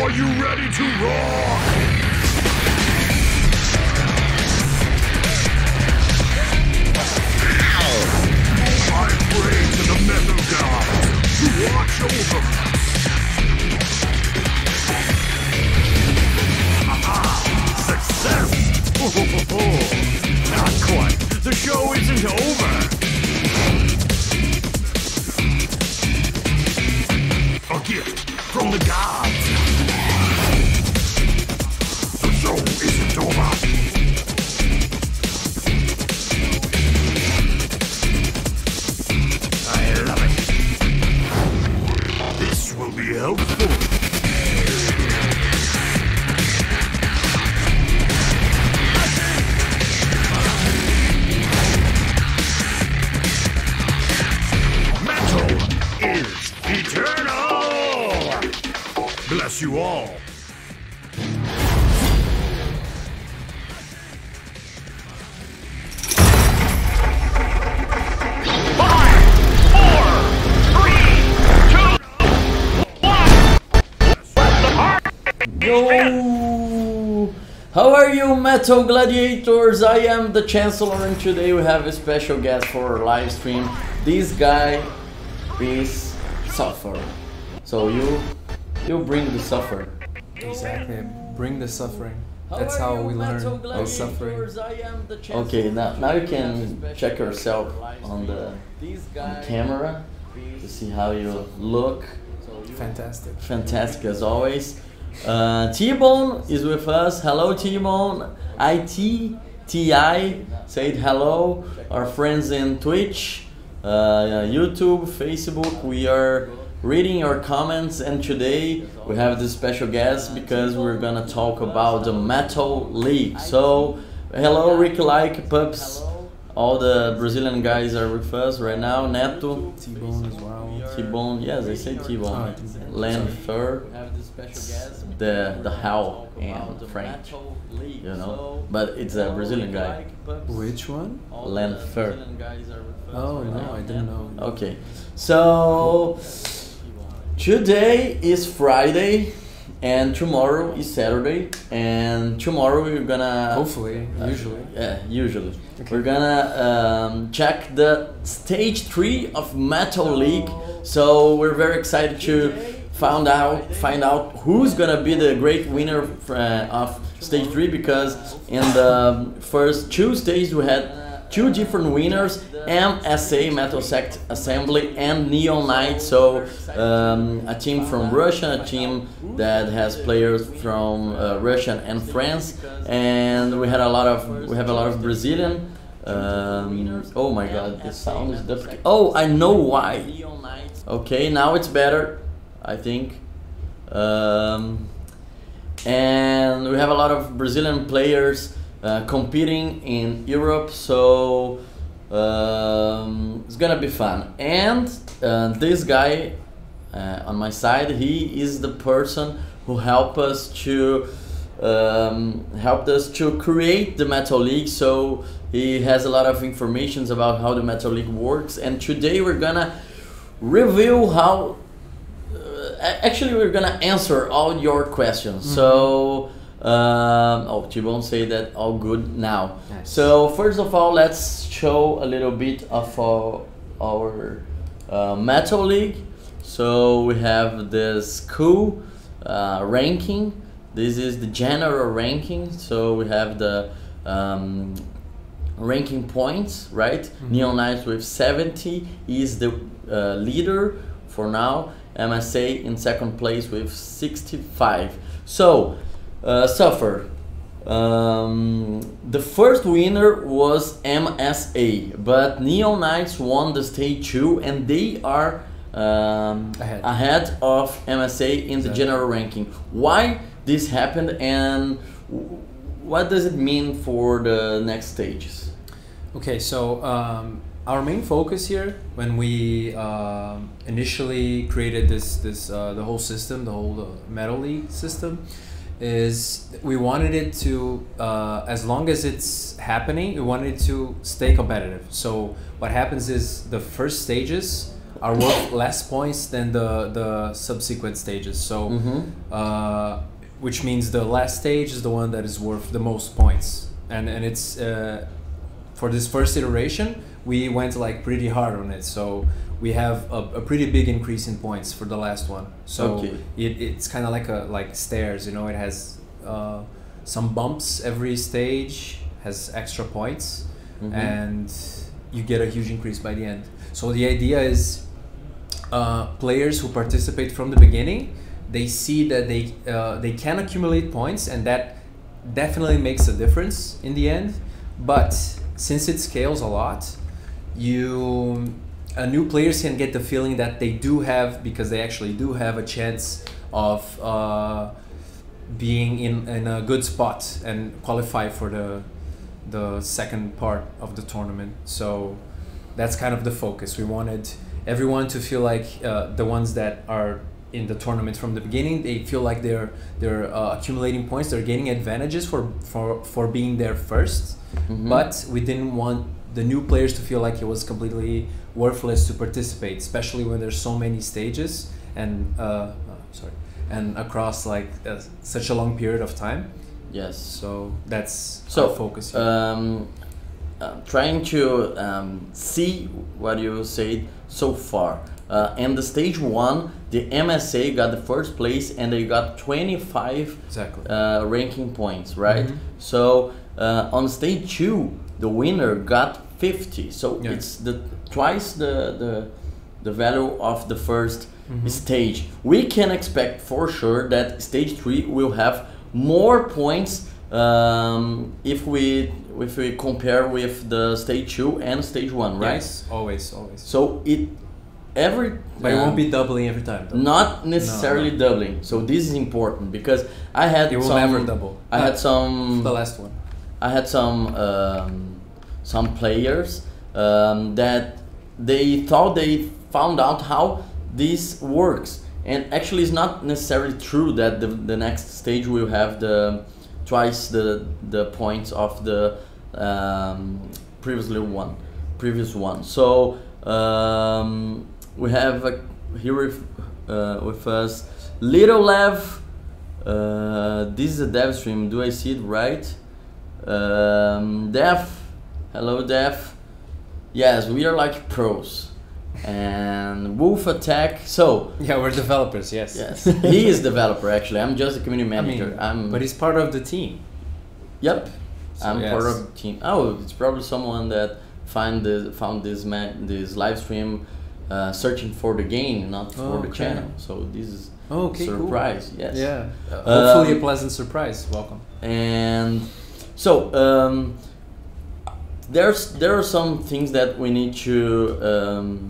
Are you ready to rock? I pray to the metal god to watch over us. Aha! Success! Not quite. The show isn't over. A gift from the gods. The show isn't over. I love it. This will be helpful. Metal is eternal. Bless you all. Yo! How are you, Metal Gladiators? I am the Chancellor, and today we have a special guest for our live stream. This guy is Suffer. So you bring the suffer. Exactly, bring the suffering. That's how we learn by suffering. Okay, now you can check yourself on the camera to see how you look. Fantastic. Fantastic as always. T-Bone is with us. Hello, T-Bone. ITTI said hello. Our friends in Twitch, YouTube, Facebook. We are reading your comments, and today we have this special guest because we're gonna talk about the Metal League. So, hello, Rick Like, Pups. All the Brazilian guys are with us right now. Neto. T-Bone as well. T-Bone, yes, I say T-Bone. Oh, Land Fur, the Hell and French, you know, but it's a Brazilian guy. Which one? Land Fur. Oh no, I didn't know. Okay, so today is Friday and tomorrow is Saturday, and tomorrow we're gonna Hopefully, usually. yeah, usually. We're gonna check the stage 3 of Metal League. So we're very excited to find out who's gonna be the great winner of stage 3, because in the first 2 stages we had 2 different winners: MSA, Metal Sect Assembly, and Neon Knight. So a team from Russia, a team that has players from Russia and France, and we have a lot of Brazilian. Oh my God, the sound is different. Oh, I know why. Okay, now it's better, I think. And we have a lot of Brazilian players competing in Europe, so it's gonna be fun. And this guy on my side, he is the person who helped us to create the Metal League. So he has a lot of information about how the Metal League works, and today we're gonna reveal how. Actually, we're gonna answer all your questions. So. Oh, T-Bone say that all good now. Nice. So first of all, let's show a little bit of our Metal League. So we have this cool ranking. This is the general ranking. So we have the ranking points, right? Neon Knights with 70 is the leader for now. MSA in second place with 65. So Suffer. The first winner was MSA, but Neon Knights won the stage 2, and they are ahead of MSA in the general ranking. Why this happened, and what does it mean for the next stages? Okay, so our main focus here, when we initially created the whole system, the whole Metal League system, is we wanted it to, as long as it's happening, we wanted it to stay competitive. So what happens is the first stages are worth less points than the subsequent stages. So, which means the last stage is the one that is worth the most points. And it's for this first iteration, we went like pretty hard on it. So we have a pretty big increase in points for the last one. So it's kind of like stairs, you know. It has some bumps every stage, has extra points, and you get a huge increase by the end. So the idea is players who participate from the beginning, they see that they can accumulate points, and that definitely makes a difference in the end. But since it scales a lot, new players can get the feeling that they do have, because they actually do have a chance of being in a good spot and qualify for the second part of the tournament. So that's kind of the focus. We wanted everyone to feel like the ones that are in the tournament from the beginning, they feel like they're accumulating points, they're gaining advantages for being there first. But we didn't want the new players to feel like it was completely worthless to participate, especially when there's so many stages and and across like such a long period of time. Yes. So that's our focus here. Trying to see what you said so far. In the stage 1, the MSA got the first place and they got 25 ranking points, right? So on stage 2, the winner got 50. So it's twice the value of the first stage. We can expect for sure that stage 3 will have more points if we compare with the stage 2 and stage 1, right? Yes, always. So but it won't be doubling every time, though. Not necessarily doubling. So this is important because I had it will never double. I had some the last one. I had some players that they thought they found out how this works, and actually it's not necessarily true that the next stage will have twice the points of the previous one. So we have here with us Little Lev. This is a dev stream. Do I see it right? Def. Hello, Def. Yes, we are like pros. And Wolf Attack. So yeah, we're developers. Yes. Yes. He is developer actually. I'm just a community manager. But he's part of the team. Yep. So I'm part of the team. Oh, it's probably someone that found this live stream searching for the game, not for the channel. So this is surprise. Cool. Yes. Yeah. Hopefully a pleasant surprise. Welcome. And so there are some things that we need to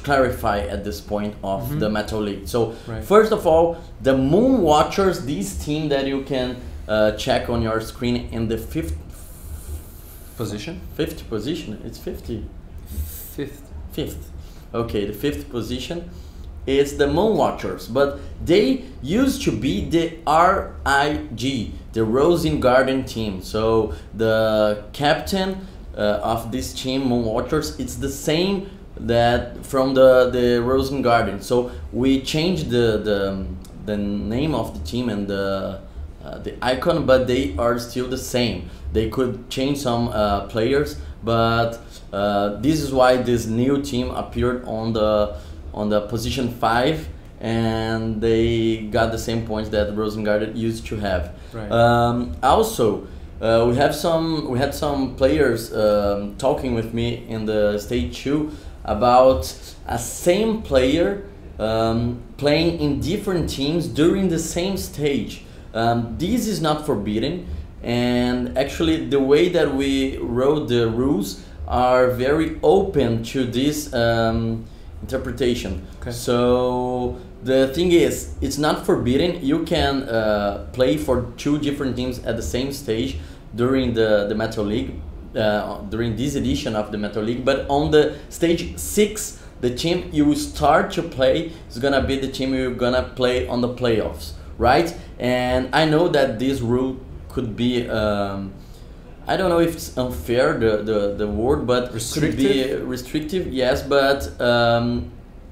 clarify at this point of the Metal League. So first of all, the Moon Watchers, this team that you can check on your screen in the fifth position. It's 50. Fifth. Okay, the 5th position is the Moon Watchers, but they used to be the RIG, the Rosengarten team. So the captain of this team, Moon Watchers, it's the same that from the Rosengarten. So we changed the name of the team and the icon, but they are still the same. They could change some players, but this is why this new team appeared on the position 5, and they got the same points that Rosengarten used to have. Right. Also, we had some players talking with me in the stage 2 about a same player playing in different teams during the same stage. This is not forbidden, and actually the way that we wrote the rules are very open to this interpretation. Okay. So the thing is, it's not forbidden. You can play for 2 different teams at the same stage during the Metal League, during this edition of the Metal League, but on the stage 6, the team you start to play is gonna be the team you're gonna play on the playoffs, right? And I know that this rule could be I don't know if it's unfair, the word, but could be restrictive, yes, but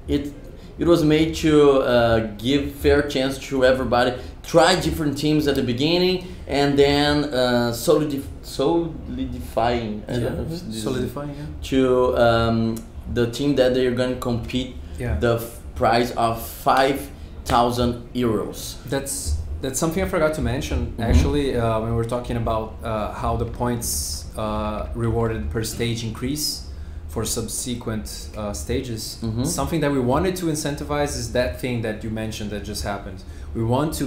it was made to give fair chance to everybody. Try different teams at the beginning and then solidifying to the team that they're going to compete the prize of 5,000 euros. That's something I forgot to mention actually when we're talking about how the points rewarded per stage increase for subsequent stages. Something that we wanted to incentivize is that thing that you mentioned that just happened. We want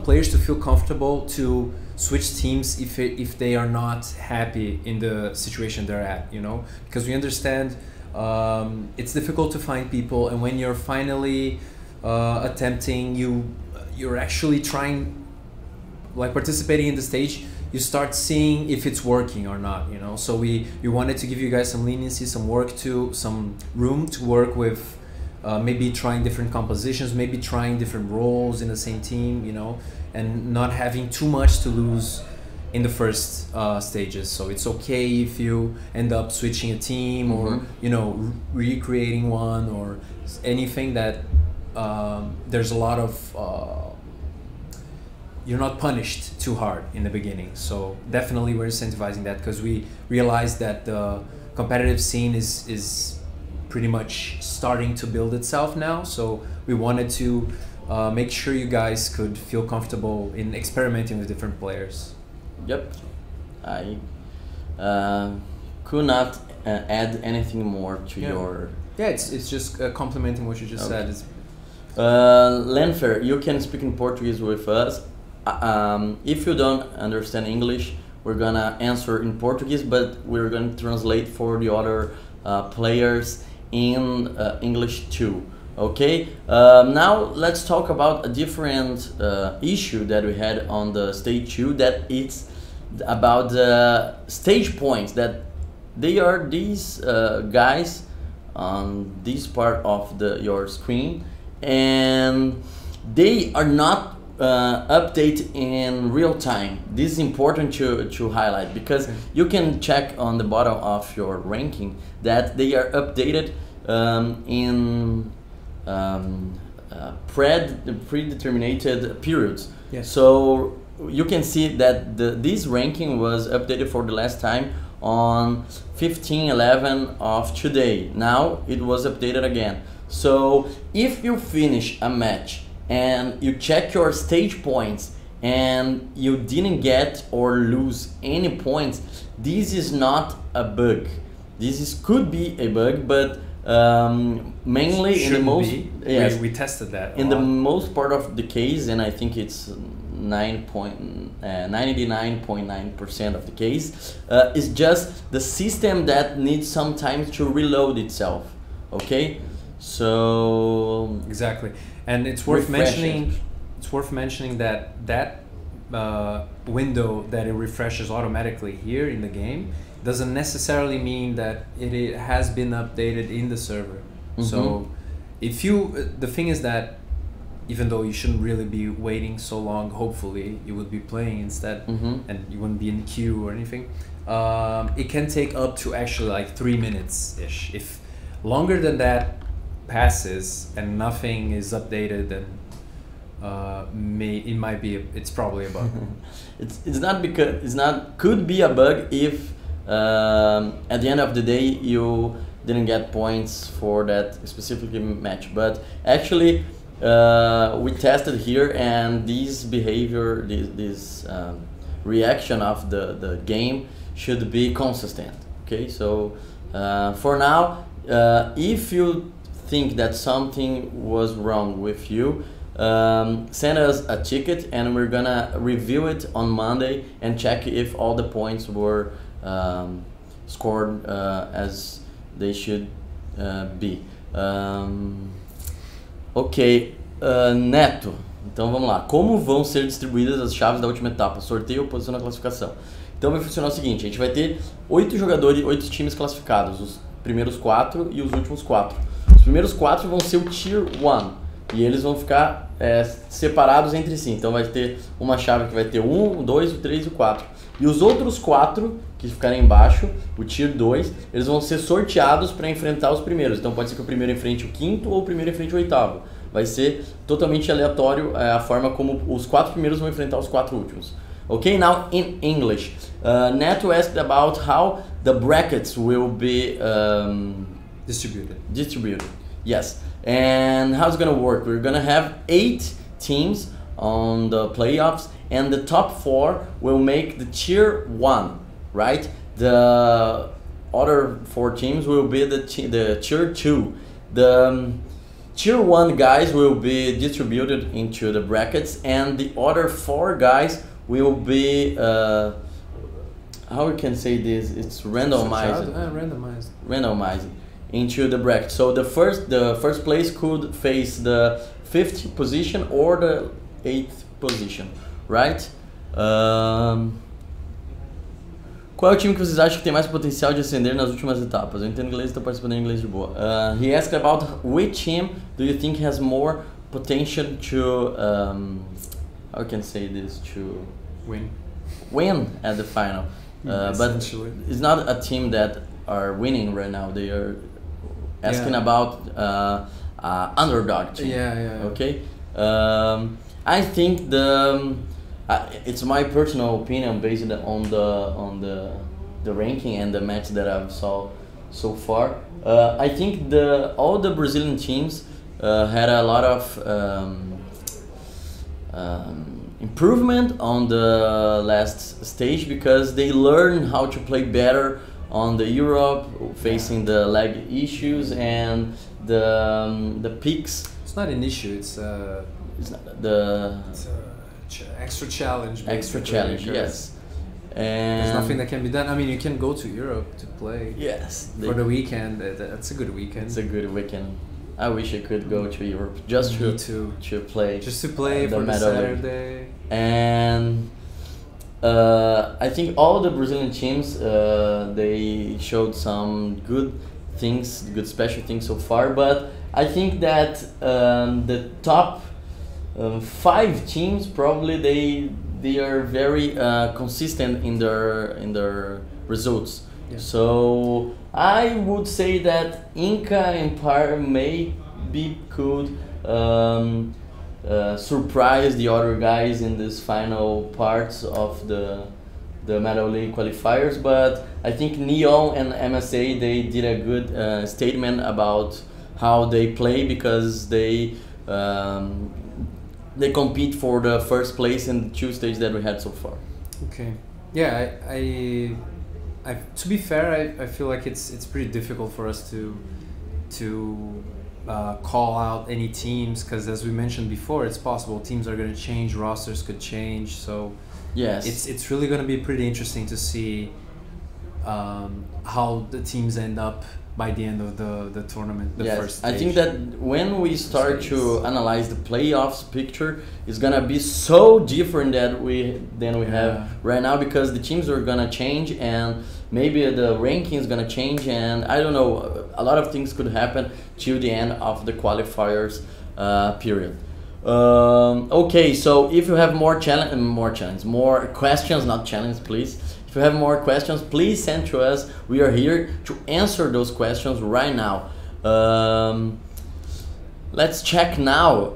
players to feel comfortable to switch teams if they are not happy in the situation they're at, you know, because we understand it's difficult to find people, and when you're finally attempting, you're actually trying, like participating in the stage, you start seeing if it's working or not, you know. So we wanted to give you guys some leniency, some room to work with, maybe trying different compositions, maybe trying different roles in the same team, you know, and not having too much to lose in the first stages. So it's okay if you end up switching a team or, you know, recreating one or anything that there's a lot of you're not punished too hard in the beginning. So definitely we're incentivizing that because we realize that the competitive scene is pretty much starting to build itself now. So we wanted to make sure you guys could feel comfortable in experimenting with different players. Yep, I could not add anything more to your... Yeah, it's just complementing what you just said. Lenfer, you can speak in Portuguese with us. If you don't understand English, we're gonna answer in Portuguese, but we're gonna translate for the other players in English too. Okay, now let's talk about a different issue that we had on the stage 2, that it's about the stage points, that they are these guys on this part of your screen, and they are not updated in real time. This is important to highlight, because you can check on the bottom of your ranking that they are updated in predetermined periods. Yes. So you can see that this ranking was updated for the last time on 15/11 of today. Now it was updated again. So if you finish a match and you check your stage points and you didn't get or lose any points, this is not a bug. Could be a bug, but mainly in the most... Yes, we tested that in the most part of the case, and I think it's 99.9% of the case, is just the system that needs some time to reload itself. Okay, so exactly, and it's worth mentioning. It's worth mentioning that window that it refreshes automatically here in the game doesn't necessarily mean that it has been updated in the server. So if the thing is that even though you shouldn't really be waiting so long, hopefully you would be playing instead, and you wouldn't be in queue or anything. It can take up to actually like 3 minutes ish. If longer than that passes and nothing is updated, then it's probably a bug. Could be a bug if at the end of the day you didn't get points for that specific match, but actually we tested here, and this behavior, this reaction of the game should be consistent. Okay, so for now, if you think that something was wrong with you, send us a ticket and we're gonna review it on Monday and check if all the points were scored as they should be. Ok, Neto, então vamos lá. Como vão ser distribuídas as chaves da última etapa? Sorteio ou posição na classificação? Então vai funcionar o seguinte: a gente vai ter 8 jogadores, 8 times classificados, os primeiros 4 e os últimos 4. Os primeiros 4 vão ser o Tier 1 e eles vão ficar separados entre si. Então vai ter uma chave que vai ter 1, o 2, o 3 e o 4. E os outros 4 que ficarem embaixo, o Tier 2, eles vão ser sorteados para enfrentar os primeiros. Então pode ser que o primeiro enfrente o 5º ou o primeiro enfrente o 8º. Vai ser totalmente aleatório a forma como os 4 primeiros vão enfrentar os 4 últimos. Okay, now in English. Neto asked about how the brackets will be distributed. Yes. And how it's gonna work? We're gonna have 8 teams on the playoffs, and the top 4 will make the tier 1, right? The other 4 teams will be the tier 2. The tier 1 guys will be distributed into the brackets, and the other 4 guys will be how we can say this? It's randomized. Randomized into the bracket. So the first place could face the 5th position or the 8th position, right? Qual é o time que vocês acham que tem mais potencial de ascender nas últimas etapas? Eu entendo inglês, estou participando em inglês de boa. He asked about which team do you think has more potential to how can I say this, to win at the final. But it's not a team that are winning right now. They are asking about underdog team. Okay. I think it's my personal opinion based on the ranking and the match that I've saw so far. I think all the Brazilian teams had a lot of improvement on the last stage because they learned how to play better on the Europe, facing the leg issues and the peaks. It's not an issue. It's extra challenge. Extra challenge, yes. And there's nothing that can be done. I mean, you can go to Europe to play. Yes. For the weekend. That's a good weekend. It's a good weekend. I wish I could go to Europe just to play. Just to play for the Saturday. And I think all the Brazilian teams they showed some good things, good special things so far. But I think that the top 5 teams probably they are very consistent in their results. Yeah. So I would say that Inca and Par maybe could surprise the other guys in this final parts of the Metal League qualifiers, but I think Neon and MSA they did a good statement about how they play because they compete for the first place in the 2 stages that we had so far. Okay. Yeah, I to be fair, I feel like it's pretty difficult for us to call out any teams because, as we mentioned before, it's possible teams are going to change, rosters could change. So yes, it's really going to be pretty interesting to see how the teams end up by the end of the tournament. First stage. I think that when we start to analyze the playoffs picture, it's gonna be so different than we have right now because the teams are gonna change and maybe the ranking is gonna change and I don't know, a lot of things could happen till the end of the qualifiers period. Okay, so if you have more questions, not challenge, please. If you have more questions, please send to us. We are here to answer those questions right now. Let's check now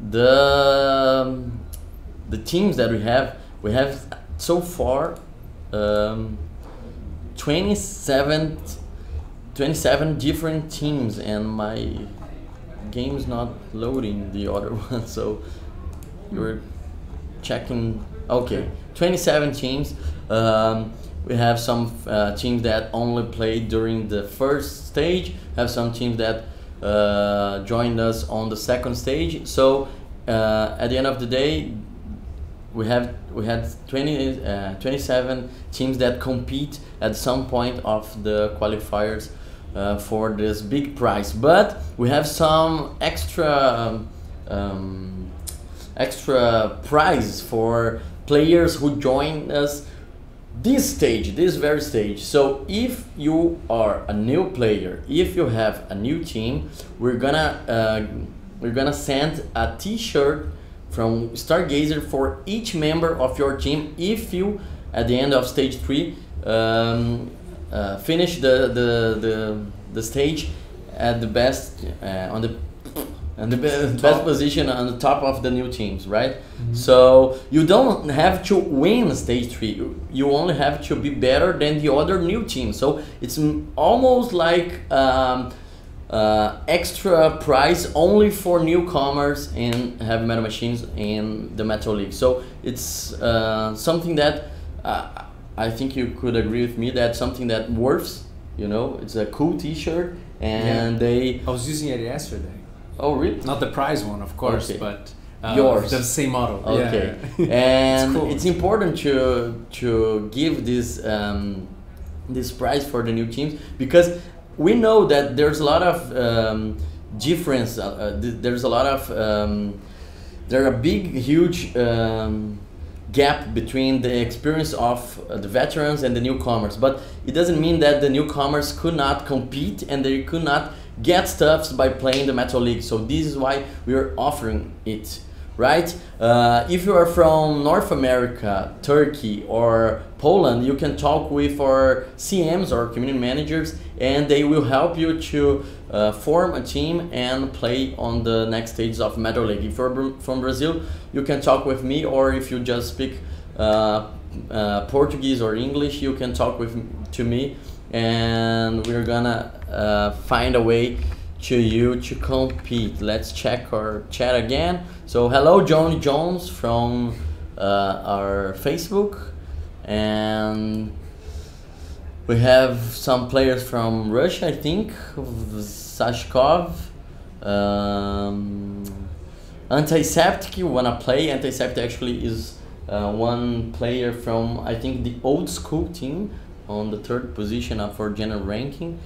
the teams that we have. We have so far 27 different teams, and my game's not loading the other one, so we're checking. Okay, 27 teams. We have some teams that only played during the first stage, have some teams that joined us on the second stage. So at the end of the day, we had 27 teams that compete at some point of the qualifiers for this big prize. But we have some extra prize for players who join us this very stage. So if you are a new player, if you have a new team, we're gonna send a t-shirt from Stargazer for each member of your team if you, at the end of stage 3, finish the stage at the best on the best position on the top of the new teams, right? So you don't have to win stage 3. You only have to be better than the other new team. So it's almost like extra prize only for newcomers in Heavy Metal Machines in the Metal League. So it's something that I think you could agree with me, that's something that works. You know, it's a cool T-shirt, and I was using it yesterday. Oh, really? Not the prize one, of course, Okay. but Yours. the same model. Okay, Yeah. and It's cool. it's important to give this prize for the new teams, because we know that there's a lot of difference. There's a lot of there are a big, huge gap between the experience of the veterans and the newcomers. But it doesn't mean that the newcomers could not compete and they could not get stuffs by playing the Metal League. So this is why we are offering it, right? If you are from North America, Turkey or Poland, you can talk with our CMs or community managers, and they will help you to form a team and play on the next stages of Metal League. If you're from Brazil, you can talk with me, or if you just speak Portuguese or English, you can talk to me, and we're gonna find a way to you to compete. Let's check our chat again. So hello, Johnny Jones from our Facebook, and we have some players from Russia, I think, Sashkov, Antiseptic, you wanna play? Antiseptic actually is one player from, I think, the old school team on the 3rd position for general ranking.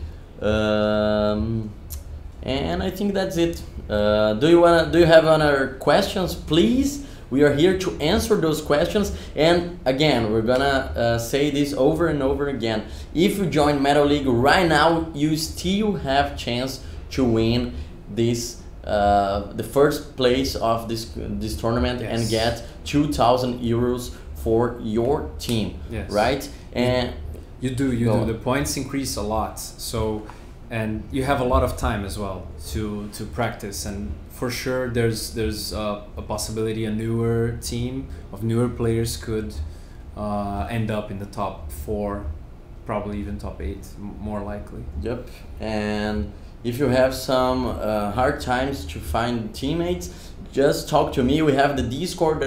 And I think that's it. Do you have other questions, please? We are here to answer those questions. And again, we're gonna say this over and over again. If you join Metal League right now, you still have chance to win this the first place of this tournament, Yes. and get 2,000 euros for your team. Yes. Right? And You do. Go on. The points increase a lot. So, and you have a lot of time as well to practice. And for sure, there's a possibility a newer team of newer players could end up in the top 4, probably even top 8, more likely. Yep, and if you have some hard times to find teammates, just talk to me. We have the Discord.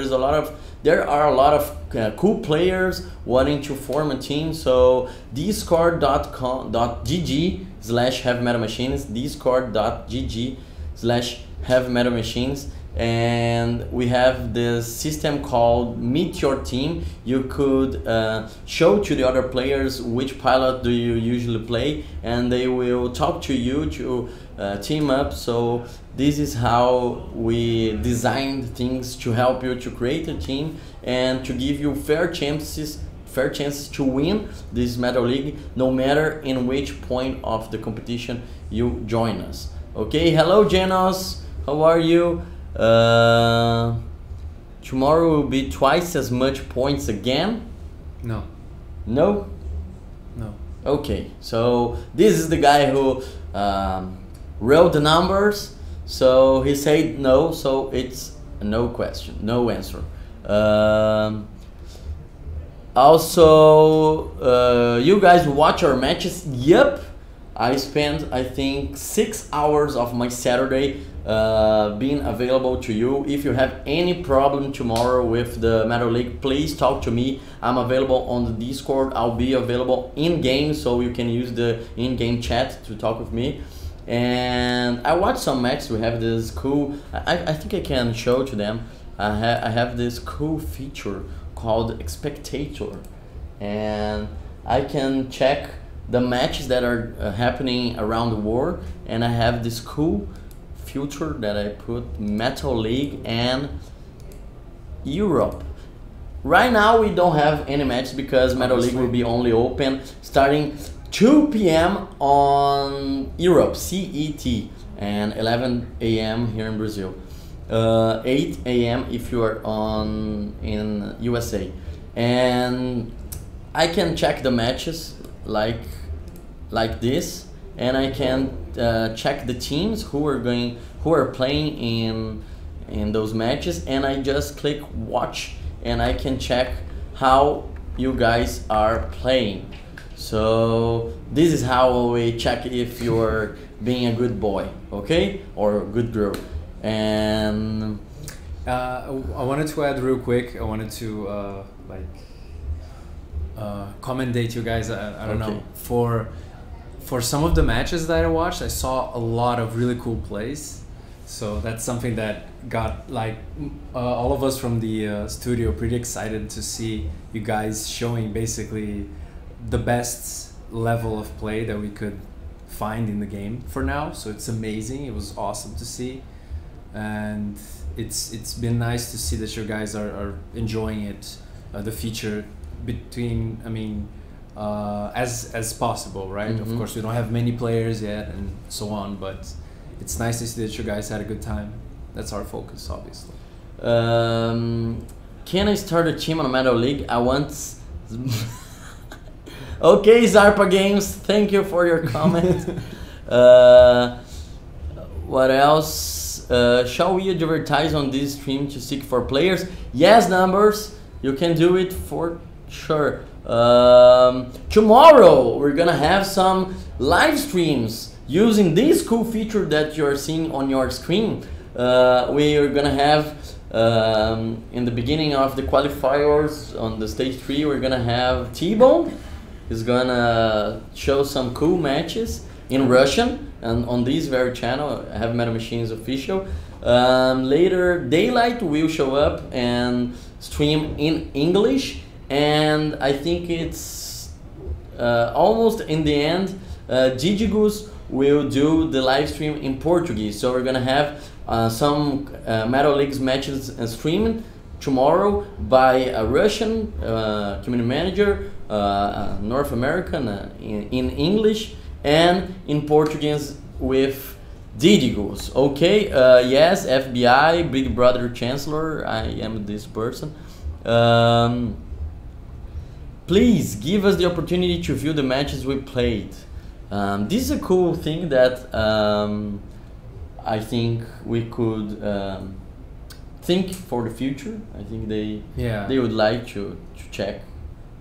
There are a lot of cool players wanting to form a team. So discord.gg/Heavy Metal Machines, discord.gg/Heavy Metal Machines. And we have this system called Meet Your Team. You could show to the other players which pilot do you usually play, and they will talk to you to team up. So this is how we designed things to help you to create a team and to give you fair chances to win this Metal League, no matter in which point of the competition you join us. Okay, hello Janos, how are you? Tomorrow will be twice as much points again? No. No? No. Okay, so this is the guy who wrote the numbers, so he said no, so it's a no question, no answer. Also, you guys watch our matches? Yep, I spent, I think, 6 hours of my Saturday being available to you. If you have any problem tomorrow with the Metal League, please talk to me. I'm available on the Discord. I'll be available in-game, so you can use the in-game chat to talk with me. And I watched some matches. We have this cool, I think I can show to them. I have this cool feature called Spectator, and I can check the matches that are happening around the world, and I have this cool filter that I put Metal League and Europe. Right now we don't have any matches because Metal League will be only open starting 2 p.m. on Europe CET and 11 a.m. here in Brazil. 8 a.m. if you are on in USA, and I can check the matches like this, and I can check the teams who are playing in those matches, and I just click watch, and I can check how you guys are playing. So this is how we check if you're being a good boy, okay, or a good girl. And I wanted to add real quick. I wanted to commendate you guys. I don't know, for some of the matches that I watched, I saw a lot of really cool plays. So that's something that got all of us from the studio pretty excited to see you guys showing basically the best level of play that we could find in the game for now. So it's amazing. It was awesome to see, and it's been nice to see that you guys are enjoying it, the feature between, I mean, as possible, right? Mm-hmm. Of course, we don't have many players yet and so on, but it's nice to see that you guys had a good time. That's our focus, obviously. Can I start a team on Metal League? I want. Okay, Zarpa Games, thank you for your comment. What else? Shall we advertise on this stream to seek for players? Yes, numbers. You can do it for sure. Tomorrow we're gonna have some live streams using this cool feature that you're seeing on your screen. We are gonna have in the beginning of the qualifiers on the stage 3, we're gonna have T-Bone. He's gonna show some cool matches in Russian and on this very channel, Heavy Metal Machines official. Later, Daylight will show up and stream in English, and I think it's almost in the end, Didigus will do the live stream in Portuguese. So we're gonna have some Metal Leagues matches streaming tomorrow by a Russian community manager, North American in English, and in Portuguese with Didigus. Okay, yes, FBI, Big Brother Chancellor, I am this person. Please give us the opportunity to view the matches we played. This is a cool thing that I think we could think for the future. I think they would like to check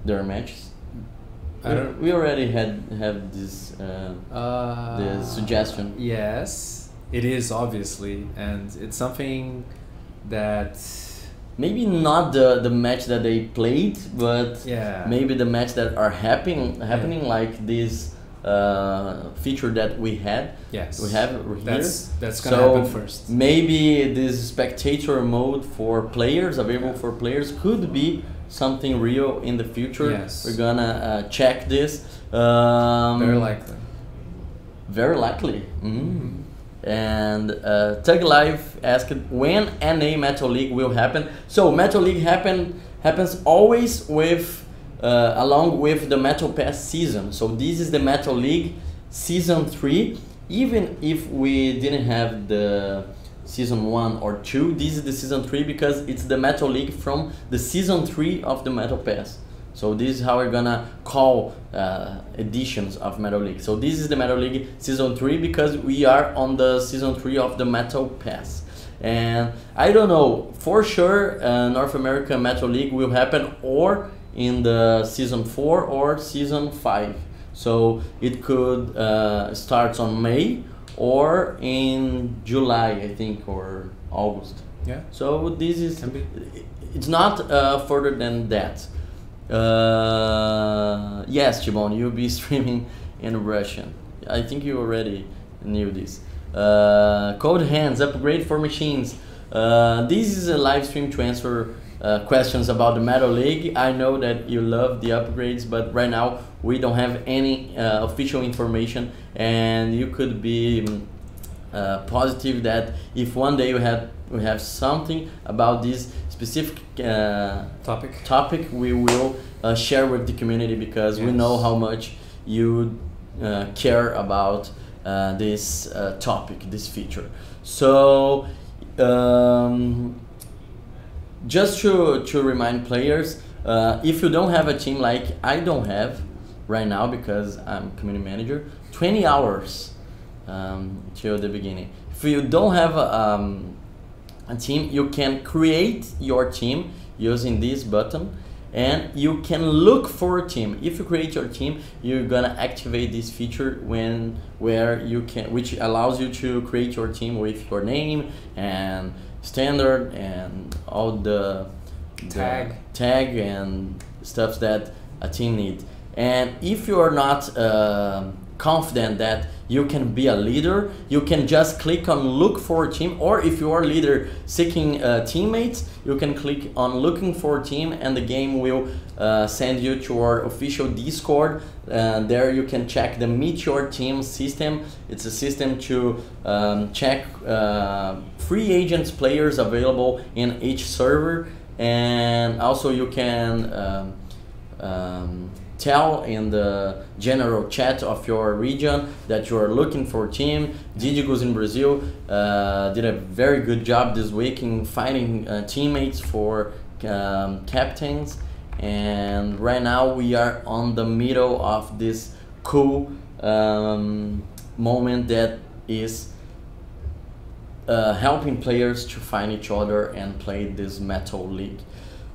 their matches. We already have this suggestion. Yes, it is obviously, and it's something that maybe not the match that they played, but maybe the match that are happening like this feature that we had. Yes, we have here. That's gonna happen first. Maybe this spectator mode for players, available for players, could be something real in the future. Yes, we're gonna check this. Very likely. Very likely. Mm. And Tug Life asked when NA Metal League will happen. So Metal League happens always with along with the Metal Pass season. So this is the Metal League season 3. Even if we didn't have the season 1 or 2, this is the season 3 because it's the Metal League from the season 3 of the Metal Pass. So this is how we're gonna call editions of Metal League. So this is the Metal League season 3 because we are on the season 3 of the Metal Pass. And I don't know for sure North American Metal League will happen or in the season 4 or season 5. So it could start on May or in July, I think, or August. Yeah. So this is, it's not further than that. Yes, Chibon, you'll be streaming in Russian. I think you already knew this. Cold Hands, upgrade for machines. This is a live stream to answer questions about the Metal League. I know that you love the upgrades, but right now we don't have any official information, and you could be positive that if one day we have something about this specific topic, we will share with the community because we know how much you care about this topic, this feature. So just to remind players, if you don't have a team like I don't have right now because I'm community manager, 20 hours till the beginning. If you don't have a team, you can create your team using this button, and you can look for a team. If you create your team, you're gonna activate this feature where you can, which allows you to create your team with your name and standard and all the tag and stuff that a team needs. And if you are not confident that you can be a leader, you can just click on look for a team, or if you are a leader seeking teammates, you can click on looking for a team, and the game will send you to our official Discord. There you can check the Meet Your Team system. It's a system to check free agents players available in each server, and also you can tell in the general chat of your region that you are looking for a team. Didigos in Brazil did a very good job this week in finding teammates for captains, and right now we are on the middle of this cool moment that is helping players to find each other and play this Metal League.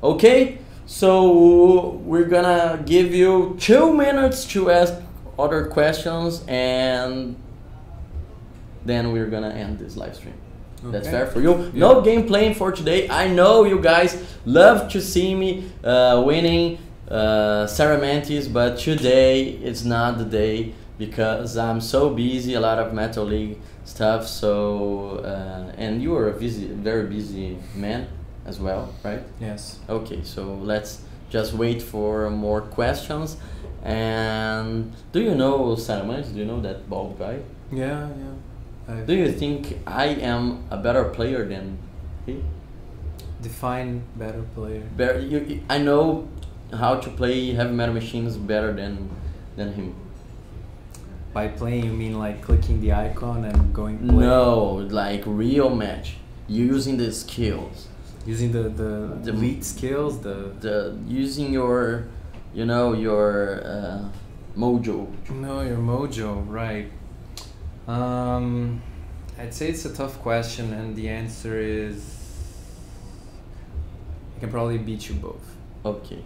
Okay, so we're gonna give you 2 minutes to ask other questions, and then we're gonna end this live stream. Okay. That's fair for you. Yeah. No game playing for today. I know you guys love to see me winning Saramantis, but today it's not the day because I'm so busy, a lot of Metal League stuff. So and you are a very busy man as well, right? Yes. Okay, so let's just wait for more questions. And do you know Saramantis? Do you know that bald guy? Yeah. Do you think I am a better player than he? Define better player. I know how to play heavy metal machines better than him. By playing, you mean like clicking the icon and going play? No, like real match, using the skills. Using the elite skills, the using your, you know, your mojo. No, your mojo, right? I'd say it's a tough question, and the answer is I can probably beat you both. Okay.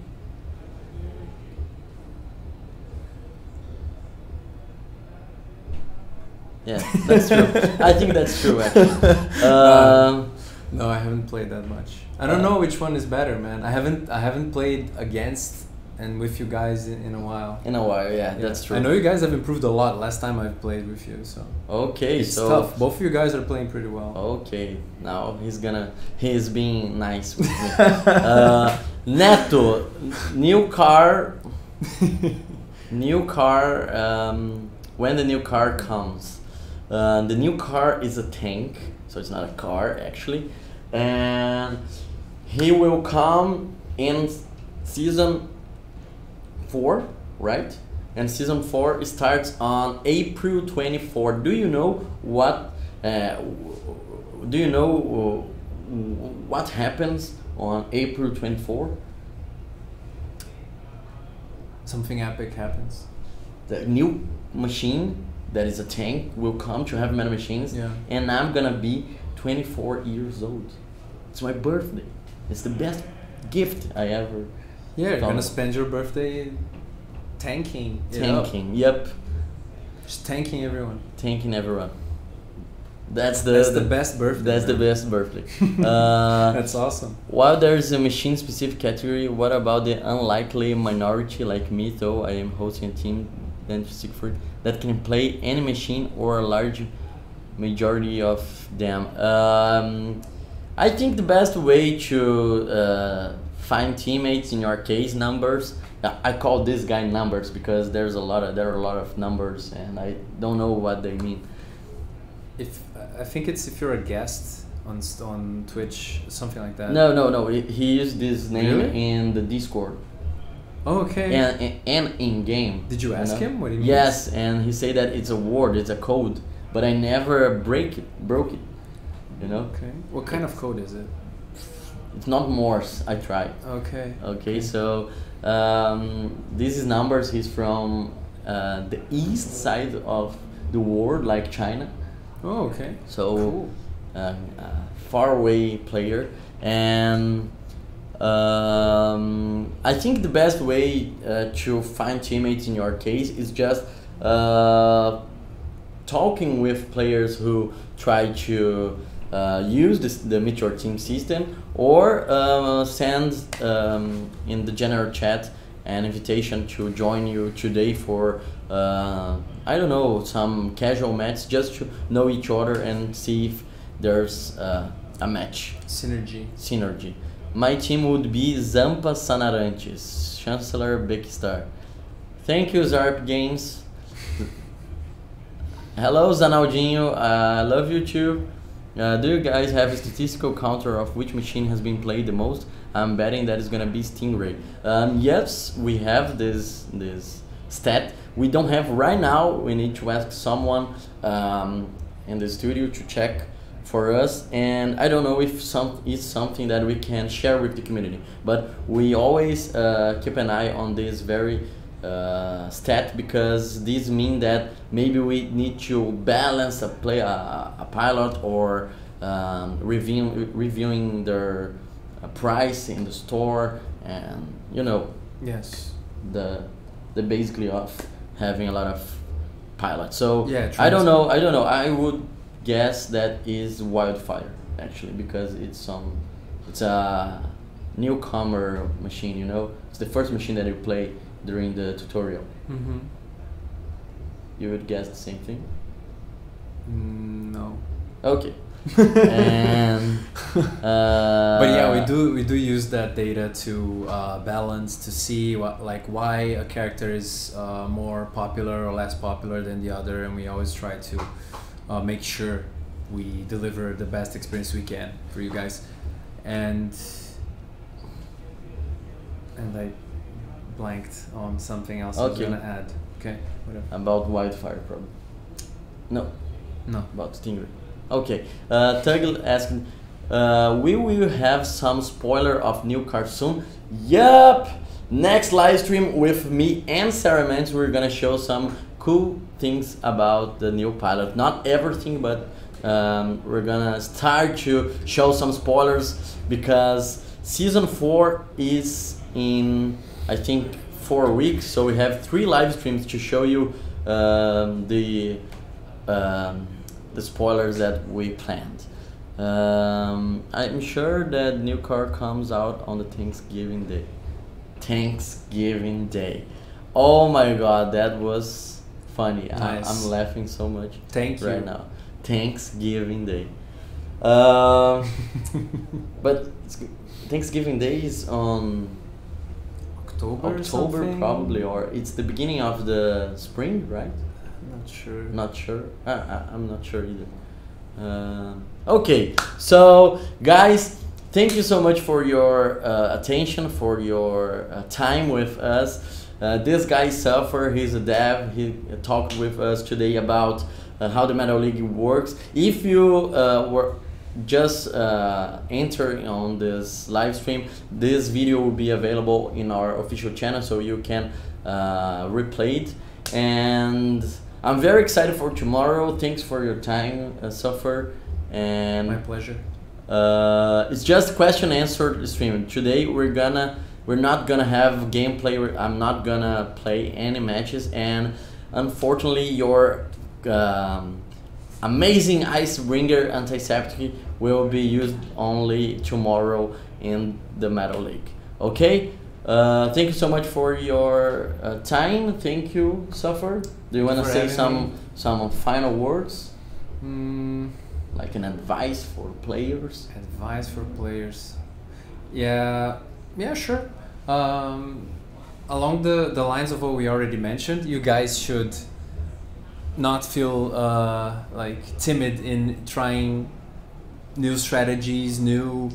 Yeah, that's true. I think that's true, actually. No, I haven't played that much. I don't know which one is better, man. I haven't played against and with you guys in a while. In a while, yeah, that's true. I know you guys have improved a lot last time I've played with you, so. Okay, it's tough. Both of you guys are playing pretty well. Okay, now he's being nice with me. Neto, new car. When the new car comes, the new car is a tank, so it's not a car actually, and he will come in season 4, right? And season 4 starts on April 24. Do you know what? What happens on April 24? Something epic happens. The new machine that is a tank will come to Heavy Metal Machines, yeah. And I'm gonna be 24 years old. It's my birthday. It's the best gift I ever. Yeah, you're gonna spend your birthday tanking. Yep. Just tanking everyone. Tanking everyone. That's the best birthday. That's the best birthday. That's awesome. While there's a machine-specific category, what about the unlikely minority like me? Though I am hosting a team, that can play any machine or a large majority of them. I think the best way to find teammates, in your case, numbers. I call this guy numbers because there are a lot of numbers, and I don't know what they mean. I think it's if you're a guest on Twitch, something like that. No. He used this name really? in the Discord. Oh, okay. And in game. Did you ask him what he means? Yes, and he said that it's a word, it's a code, but I never broke it. you know. Okay. What kind of code is it? It's not Morse. I tried. Okay. Okay, so this is numbers. He's from the east side of the world, like China. Oh, okay. So Cool. far away player, and I think the best way to find teammates in your case is just talking with players who try to use the Meteor Team system, or send in the general chat an invitation to join you today for I don't know, some casual match, just to know each other and see if there's a match. Synergy. My team would be Zampa Sanarantes, Chancellor Bekistar. Thank you, Zarp Games. Hello, Zanaldinho. I love you too. Do you guys have a statistical counter of which machine has been played the most? I'm betting that it's gonna be Stingray. Yes, we have this stat. We don't have right now. We need to ask someone in the studio to check for us, and I don't know if it's something that we can share with the community. But we always keep an eye on this very stat, because this means that maybe we need to balance a pilot, or reviewing their price in the store, and you know, Yes. the basically of having a lot of pilots. So Yeah, I don't know. I would guess that is Wildfire, actually, because it's a newcomer machine. You know, it's the first machine that you play during the tutorial. Mm-hmm. You would guess the same thing. No. Okay. And But yeah, we do use that data to balance, to see why a character is more popular or less popular than the other, and we always try to make sure we deliver the best experience we can for you guys. And I blanked on something else I was Okay. gonna add. Okay, whatever. about Wildfire, probably. No, No. about Stingray. Okay. Tuggle asked, will we have some spoiler of new card soon? Yup! Next live stream with me and Sarah Mendes, we're gonna show some cool things about the new pilot. Not everything, but we're gonna start to show some spoilers, because season 4 is in, I think, 4 weeks. So we have 3 live streams to show you the spoilers that we planned. I'm sure that new car comes out on the Thanksgiving Day. Thanksgiving Day. Oh my God, that was funny. Nice. I'm laughing so much. Thank you. Right now. Thanksgiving Day. But Thanksgiving Day is on October something? probably, or it's the beginning of the spring, right? Not sure. Not sure. I'm not sure either. Okay, so guys, thank you so much for your attention, for your time with us. This guy Suffer, he's a dev. He talked with us today about how the Metal League works. If you were just entering on this live stream, this video will be available in our official channel, so you can replay it. And I'm very excited for tomorrow. Thanks for your time, Suffer. And My pleasure. it's just question answer stream. Today we're not gonna have gameplay. I'm not gonna play any matches, and unfortunately your amazing Icebringer Antiseptic will be used only tomorrow in the Metal League. Okay? Thank you so much for your time. Thank you, Suffer. Do you want to For say having some final words? Mm, Like an advice for players? advice for players. Yeah, sure. Along the lines of what we already mentioned, you guys should not feel like timid in trying new strategies, new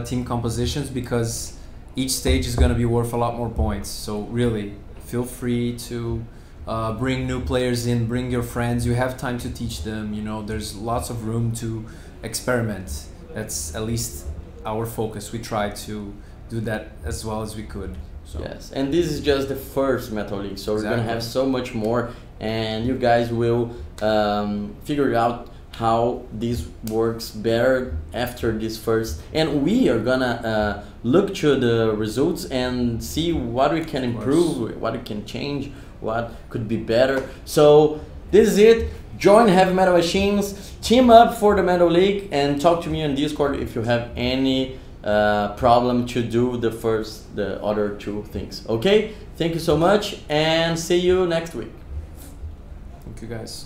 team compositions, because each stage is going to be worth a lot more points. So really, feel free to bring new players in, bring your friends. You have time to teach them. You know, there's lots of room to experiment. That's at least our focus. We try to do that as well as we could. So. Yes, and this is just the first Metal League, so we're gonna Exactly. have so much more, and you guys will figure out how this works better after this first, and we are gonna look to the results and see what we can improve, what we can change, what could be better. So this is it. Join Heavy Metal Machines, team up for the Metal League, and talk to me on Discord if you have any problem to do the other two things. Okay, thank you so much, and see you next week. Thank you guys.